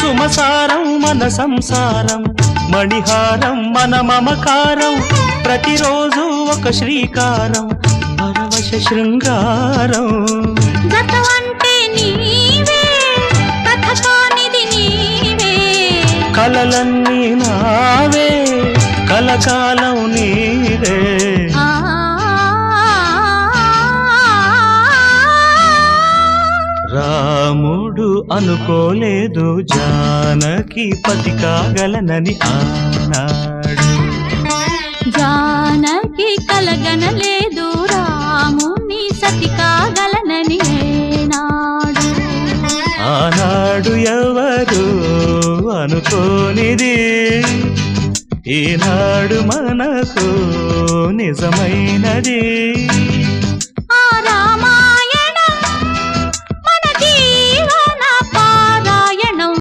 సుమసారం మన సంసారం, మణిహారం మన మమకారం, ప్రతిరోజు ఒక శ్రీకారం, పరవశ శృంగారం. గతమంటే నీవే, కథ కానిది నీవే, కలలన్నీ నావే, కలకాలం నీవే. రాముడు అనుకోలేదు జానకి పతి కాగలనని ఆనాడు, జానకి కలగనలేదు రాముని సతి కాగలనని ఏనాడు. ఆనాడు ఎవరు అనుకోనిది, ఈనాడు మనకు నిజమైనది.